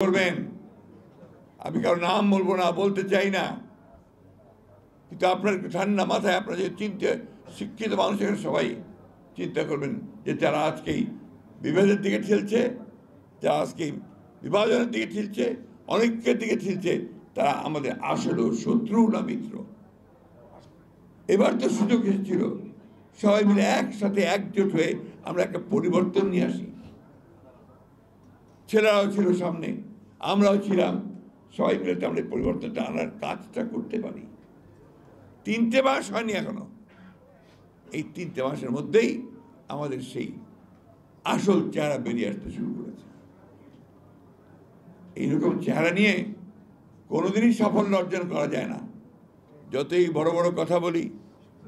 করবেন। আমি কারো নাম বলবো না, বলতে চাই না, কিন্তু আপনার ঠান্ডা মাথায় আপনার যে চিন্তা শিক্ষিত মানুষের সবাই চিন্তা করবেন যে যারা আজকেই বিভেদের দিকে ঠেলছে, যারা আজকে বিভাজনের দিকে ঠেলছে, অনেকের দিকে ঠেলছে, তারা আমাদের আসলে শত্রু না মিত্র। এবার তো সুযোগ এসেছিল সবাই মিলে একসাথে একজোট হয়ে আমরা একটা পরিবর্তন নিয়ে আসি। ছেলেরাও ছিল সামনে, আমরাও ছিলাম, সবাই মিলে আমরা পরিবর্তনটা আনার কাজটা করতে পারি। 3টে মাস হয়নি এখনো, এই 3টে মাসের মধ্যেই আমাদের সেই আসল চেহারা বেরিয়ে আসতে শুরু করেছে। এইরকম চেহারা নিয়ে কোনোদিনই সাফল্য অর্জন করা যায় না। যতই বড় বড় কথা বলি,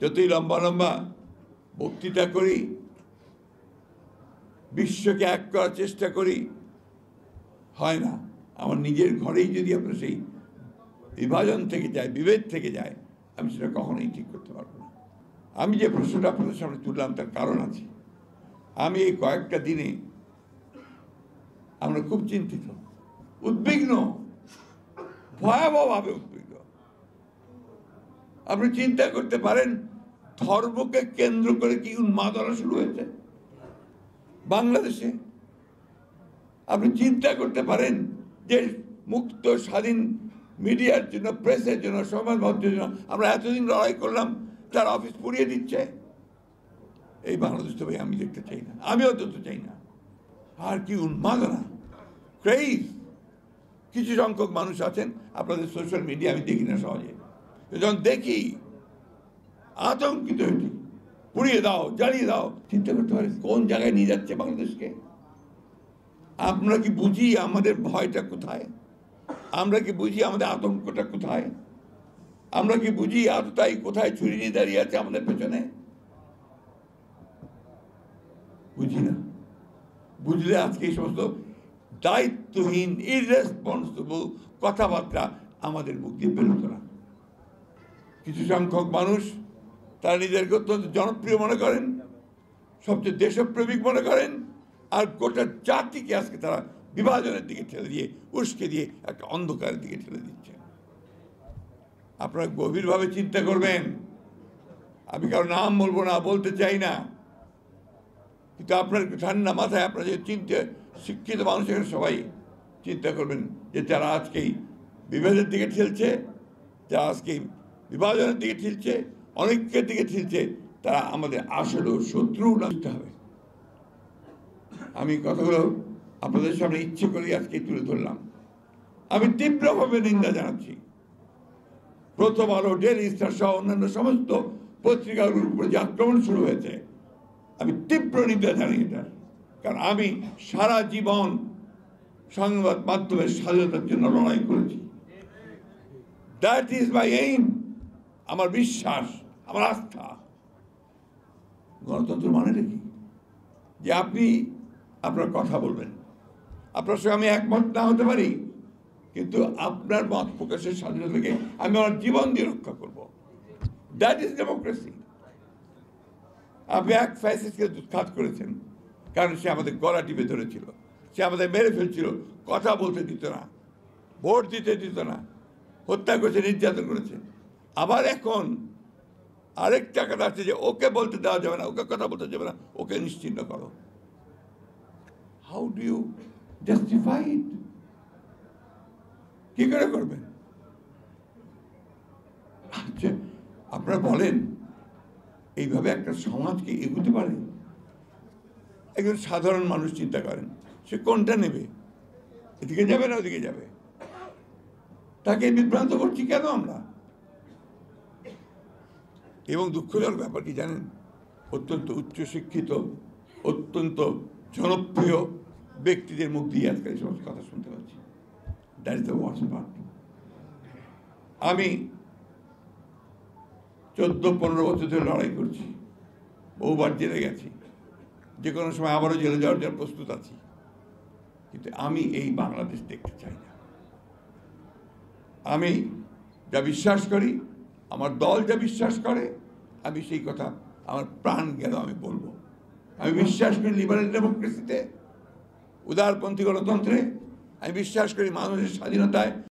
যতই লম্বা লম্বা বক্তৃতা করি, বিশ্বকে এক করার চেষ্টা করি, হয় না। আমার নিজের ঘরেই যদি আপনার সেই বিভাজন থেকে যায়, বিভেদ থেকে যায়, আমি সেটা কখনোই ঠিক করতে পারবো না। আমি যে প্রশ্নটা আপনাদের সামনে তুললাম তার কারণ আছে। আমি এই কয়েকটা দিনে আমরা খুব চিন্তিত, উদ্বিগ্ন, ভয়াবহভাবে উদ্বিগ্ন। আপনি চিন্তা করতে পারেন ধর্মকে কেন্দ্র করে কি উন্মাদনা শুরু হয়েছে বাংলাদেশে। আপনি চিন্তা করতে পারেন যে মুক্ত স্বাধীন মিডিয়ার জন্য, প্রেসের জন্য, সমাজ মাধ্যমের জন্য আমরা এতদিন লড়াই করলাম, তার অফিস পুড়িয়ে দিচ্ছে। এই বাংলাদেশ তো ভাই আমি দেখতে চাই না, আমিও তো চাই না। আর কি উন্মাদনা, ক্রেজ। কিছু সংখ্যক মানুষ আছেন, আপনাদের সোশ্যাল মিডিয়া আমি দেখি না সহজে, যখন দেখি আতঙ্কিত হয়েছি, পুড়িয়ে দাও, জ্বালিয়ে দাও। চিন্তা করতে পারেন কোন জায়গায় নিয়ে যাচ্ছে বাংলাদেশকে। আমরা কি বুঝি আমাদের ভয়টা কোথায়? আমরা কি বুঝি আমাদের আতঙ্কটা কোথায়? আমরা কি বুঝি আততাই কোথায় ছুরি নিয়ে দাঁড়িয়ে আছে আমাদের পেছনে? বুঝি না। বুঝলে আজকে এই সমস্ত দায়িত্বহীন ইররেসপন্সিবল কথাবার্তা আমাদের মুখ দিয়ে বেরোতো না। কিছু সংখ্যক মানুষ তারা নিজেদেরকে অত্যন্ত জনপ্রিয় মনে করেন, সবচেয়ে দেশপ্রেমিক মনে করেন, আর গোটা জাতিকে আজকে তারা বিভাজনের দিকে ঠেলে দিয়ে, উস্কে দিয়ে একটা অন্ধকারের দিকে ঠেলে দিচ্ছে। আপনারা গভীরভাবে চিন্তা করবেন। আমি কারো নাম বলবো না, বলতে চাই না, কিন্তু আপনার ঠান্ডা মাথায় আপনার যে চিন্তা শিক্ষিত মানুষের সবাই চিন্তা করবেন যে যারা আজকেই বিভেদের দিকে ঠেলছে, যারা আজকে বিভাজনের দিকে ঠেলছে, অনেকের দিকে ঠেলছে, তারা আমাদের আসলে শত্রু না হবে। আমি কথাগুলো আপনাদের সামনে ইচ্ছে করে আজকে তুলে ধরলাম। আমি তীব্রভাবে নিন্দা জানাচ্ছি প্রথম আলো, ডেইলি স্টার সহ অন্যান্য সমস্ত পত্রিকাগুলোর উপরে যে আক্রমণ শুরু হয়েছে, আমি তীব্র নিন্দা জানাই এটার। কারণ আমি সারা জীবন সংবাদ মাধ্যমের স্বাধীনতার জন্য লড়াই করেছি। That is my aim. আমার বিশ্বাস, আমার আস্থা। গণতন্ত্র মানে কি? যে আপনি আপনার কথা বলবেন, আপনার সঙ্গে আমি একমত না হতে পারি, কিন্তু আপনার মত প্রকাশের স্বাধীনতাকে আমি আমার জীবন দিয়ে রক্ষা করব। That is democracy. আপনি এক ফ্যাসিস্টকে দুৎখাত করেছেন, কারণ সে আমাদের গলা টিপে ধরেছিল, সে আমাদের মেরে ফেলছিল, কথা বলতে দিত না, ভোট দিতে দিত না, হত্যা করেছে, নির্যাতন করেছে। আবার এখন আরেক টাকাটা আছে যে ওকে বলতে দেওয়া যাবে না, ওকে কথা বলতে যাবে না, ওকে নিশ্চিহ্ন করো। হাউ ডু ইউ জাস্টিফাই ইট? কি করে করবেন? আচ্ছা, আপনারা বলেন এইভাবে একটা সমাজকে এগোতে পারে? একজন সাধারণ মানুষ চিন্তা করেন, সে কোনটা নেবে? এদিকে যাবে না ওদিকে যাবে? তাকে বিভ্রান্ত করছি কেন আমরা? এবং দুঃখজনক ব্যাপার কি জানেন, অত্যন্ত উচ্চশিক্ষিত, অত্যন্ত জনপ্রিয় ব্যক্তিদের মুখ দিয়ে আজকাল এই সমস্ত কথা শুনতে পাচ্ছি। That is the worst part. আমি 14-15 বছর ধরে লড়াই করছি, বহুবার জেলে গেছি, যে কোনো সময় আবারও জেলে যাওয়ার জন্য প্রস্তুত আছি, কিন্তু আমি এই বাংলাদেশ দেখতে চাই না। আমি যা বিশ্বাস করি, আমার দল যা বিশ্বাস করে, আমি সেই কথা আমার প্রাণ গেল আমি বলবো। আমি বিশ্বাস করি লিবারেল ডেমোক্রেসিতে, উদারপন্থী গণতন্ত্রে, আমি বিশ্বাস করি মানুষের স্বাধীনতায়